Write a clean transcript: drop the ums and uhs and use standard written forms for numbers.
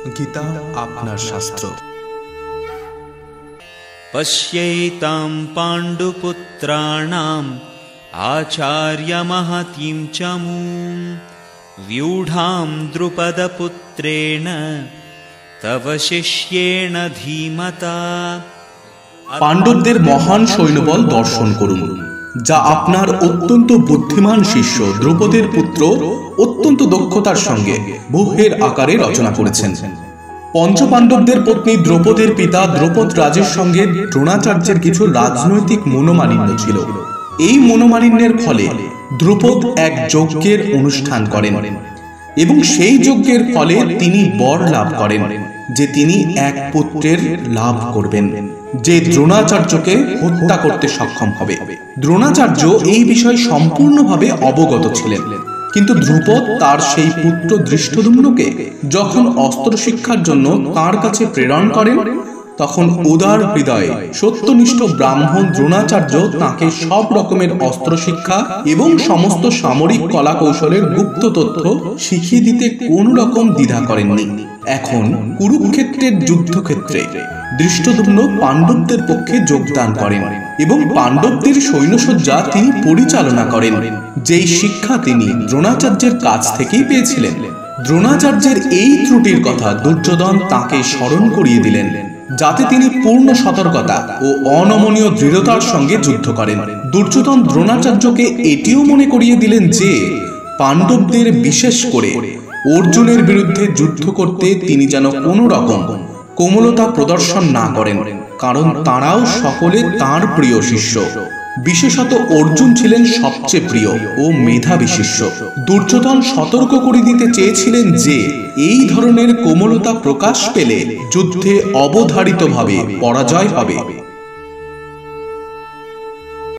গীতা আপনার শাস্ত্র। পশ্যেতাং পাণ্ডুপুত্রাণাম আচার্যমহতীং চ মূম व्यूढां द्रुपदपुत्रेण तव शिष्येण धीमता। পাণ্ডবদের মহান সৈন্যবল দর্শন করুন, যা আপনার অত্যন্ত বুদ্ধিমান শিষ্য দ্রৌপদীর পুত্র অত্যন্ত দক্ষতার সঙ্গে ব্যূহের আকারে রচনা করেছেন। পঞ্চপাণ্ডবদের পত্নী দ্রৌপদীর পিতা দ্রৌপদ রাজের সঙ্গে দ্রোণাচার্যের কিছু রাজনৈতিক মনোমালিন্য ছিল। এই মনোমালিন্যের ফলে দ্রুপদ এক যজ্ঞের অনুষ্ঠান করেন এবং সেই যজ্ঞের ফলে তিনি বর লাভ করেন যে তিনি এক পুত্রের লাভ করবেন, যে দ্রোণাচার্যকে হত্যা করতে সক্ষম হবে। দ্রোণাচার্য এই বিষয়ে সম্পূর্ণভাবে অবগত ছিলেন, কিন্তু দ্রুপদ তার সেই পুত্র ধৃষ্টদ্যুম্নকে যখন অস্ত্র শিক্ষার জন্য তার কাছে প্রেরণ করেন, তখন উদার হৃদয়ে সত্যনিষ্ঠ ব্রাহ্মণ দ্রোণাচার্য তাকে সব রকমের অস্ত্র শিক্ষা এবং সমস্ত সামরিক কলা কৌশলের গুপ্ত তথ্য শিখিয়ে দিতে কোন রকম দ্বিধা করেননি। এখন কুরুক্ষেত্রের যুদ্ধক্ষেত্রে ধৃষ্টদ্যুম্ন পাণ্ডবদের পক্ষে যোগদান করেন এবং পাণ্ডবদের সৈন্যসজ্জা তিনি পরিচালনা করেন, যেই শিক্ষা তিনি দ্রোণাচার্যের কাছ থেকেই পেয়েছিলেন। দ্রোণাচার্যের এই ত্রুটির কথা দুর্যোধন তাকে স্মরণ করিয়ে দিলেন, যাতে তিনি পূর্ণ সতর্কতা ও অনমনীয় দৃঢ়তার সঙ্গে যুদ্ধ করেন। দুর্যোধন দ্রোণাচার্যকে এটিও মনে করিয়ে দিলেন যে পাণ্ডবদের, বিশেষ করে অর্জুনের বিরুদ্ধে যুদ্ধ করতে তিনি যেন কোনো রকম কোমলতা প্রদর্শন না করেন, কারণ তাঁরাও সকলে তাঁর প্রিয় শিষ্য। বিশেষত অর্জুন ছিলেন সবচেয়ে প্রিয় ও মেধাবী শিষ্য। দুর্যোধন সতর্ক করে দিতে চেয়েছিলেন যে এই ধরনের কোমলতা প্রকাশ পেলে যুদ্ধে অবধারিতভাবে পরাজয় হবে।